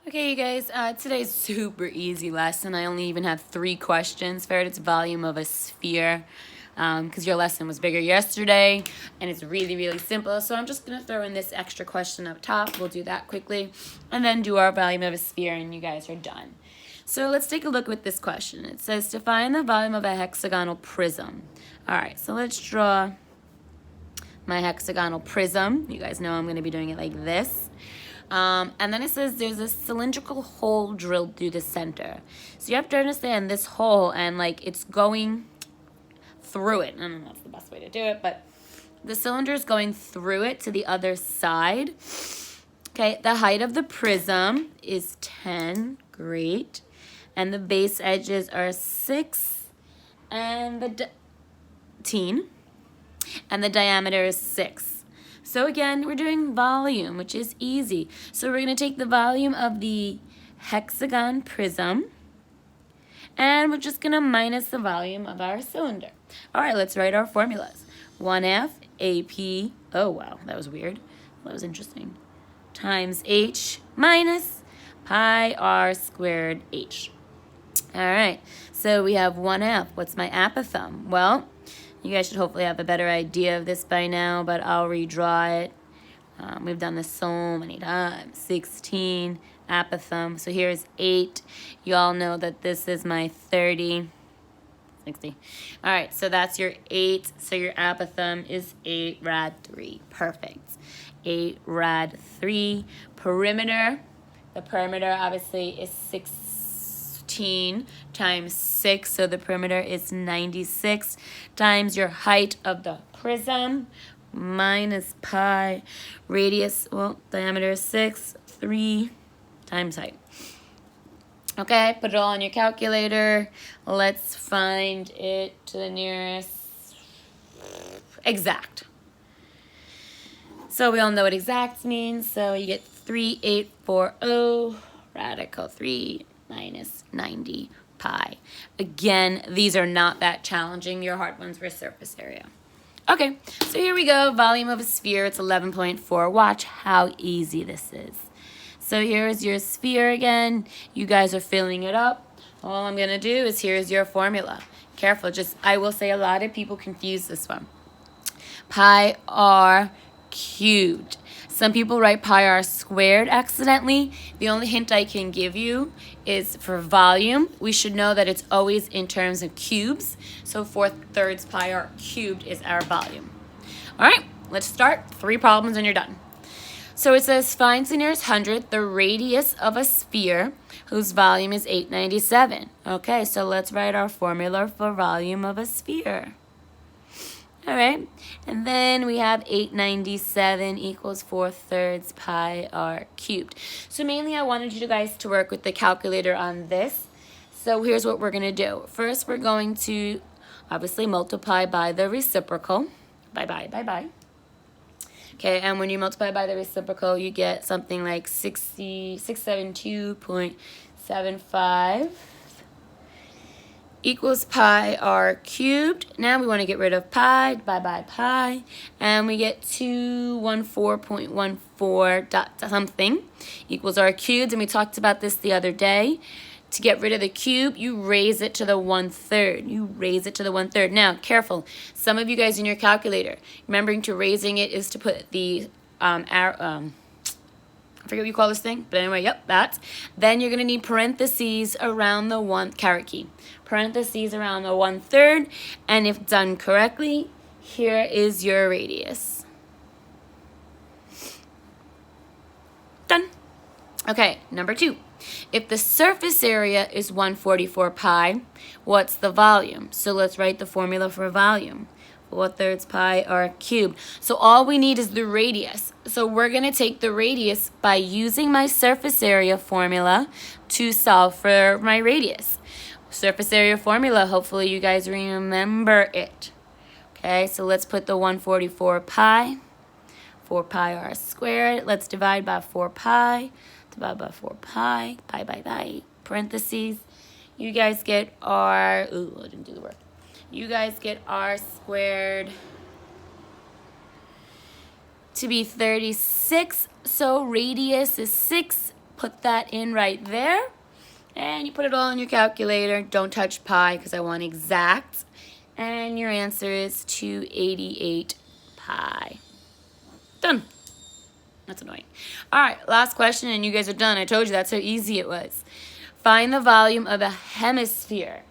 Okay, you guys, today's super easy lesson. I only even have 3 questions for it. It's volume of a sphere because your lesson was bigger yesterday and it's really, really simple. So I'm just going to throw in this extra question up top. We'll do that quickly and then do our volume of a sphere and you guys are done. So let's take a look at this question. It says to find the volume of a hexagonal prism. All right, so let's draw my hexagonal prism. You guys know I'm going to be doing it like this. And then it says there's a cylindrical hole drilled through the center. So you have to understand this hole and like it's going through it. I don't know if that's the best way to do it, but the cylinder is going through it to the other side. Okay, the height of the prism is 10. Great. And the base edges are 6 and the 10. And the diameter is 6. So again, we're doing volume, which is easy. So we're going to take the volume of the hexagon prism, and we're just going to minus the volume of our cylinder. All right, let's write our formulas. 1F AP, oh wow, that was weird. That was interesting. Times H minus pi r squared H. All right, so we have 1F. What's my apothem? Well, you guys should hopefully have a better idea of this by now, but I'll redraw it. We've done this so many times. 16, apothem. So here's 8. You all know that this is my 30. 60. All right, so that's your 8. So your apothem is 8 rad 3. Perfect. 8 rad 3. Perimeter. The perimeter obviously is 16 times 6, so the perimeter is 96 times your height of the prism minus pi radius, well, diameter is 6, 3 times height. Okay, put it all on your calculator. Let's find it to the nearest exact. So we all know what exact means, so you get 3840 radical 3 minus 90 pi. Again, these are not that challenging. Your hard ones were surface area. Okay, so here we go. Volume of a sphere, it's 11.4. Watch how easy this is. So here's your sphere again. You guys are filling it up. All I'm going to do is here's your formula. Careful, I will say a lot of people confuse this one. Pi r cubed. Some people write pi r squared accidentally. The only hint I can give you is for volume. We should know that it's always in terms of cubes. So 4/3 pi r cubed is our volume. All right, let's start. 3 problems and you're done. So it says find the nearest hundredth the radius of a sphere whose volume is 897. Okay, so let's write our formula for volume of a sphere. All right, and then we have 897 equals 4/3 pi r cubed. So mainly I wanted you guys to work with the calculator on this. So here's what we're going to do. First, we're going to obviously multiply by the reciprocal. Bye. Okay, and when you multiply by the reciprocal, you get something like 672.75 equals pi r cubed. Now we want to get rid of pi, by pi, and we get 214.14 dot something equals r cubed, and we talked about this the other day. To get rid of the cube, you raise it to the 1/3. You raise it to the 1/3. Now, careful. Some of you guys in your calculator, remembering to raising it is to put the I forget what you call this thing, but anyway, yep, that. Then you're going to need parentheses around the caret key. Parentheses around the 1/3, and if done correctly, here is your radius. Done. Okay, number 2. If the surface area is 144 pi, what's the volume? So let's write the formula for volume. 4/3 pi r cubed. So all we need is the radius. So we're going to take the radius by using my surface area formula to solve for my radius. Surface area formula, hopefully you guys remember it. Okay, so let's put the 144 pi, 4 pi r squared. Let's divide by 4 pi, divide by 4 pi, pi, parentheses. You guys get r, ooh, I didn't do the work. You guys get r squared to be 36. So radius is 6 put that in right there. And you put it all in your calculator. Don't touch pi because I want exact. And your answer is 288 pi. Done. That's annoying. All right, last question, and you guys are done. I told you that's how easy it was. Find the volume of a hemisphere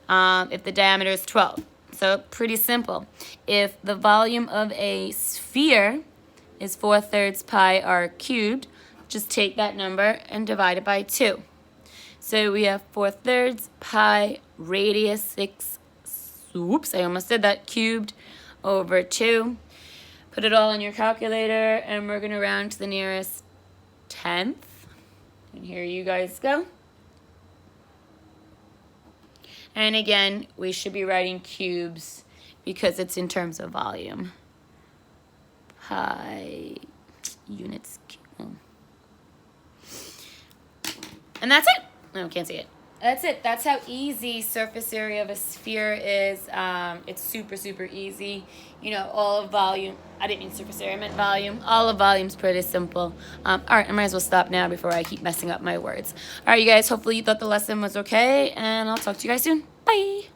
if the diameter is 12. So pretty simple. If the volume of a sphere is 4/3 pi r cubed, just take that number and divide it by 2. So we have 4/3 pi radius 6, oops, I almost did that, cubed over 2. Put it all in your calculator, and we're going to round to the nearest 10th. And here you guys go. And again, we should be writing cubes because it's in terms of volume. Pi units. And that's it. No, can't see it. That's it. That's how easy surface area of a sphere is. It's super, super easy. You know, all of volume. I didn't mean surface area, I meant volume. All of volume's pretty simple. All right, I might as well stop now before I keep messing up my words. All right, you guys, hopefully you thought the lesson was okay, and I'll talk to you guys soon. Bye.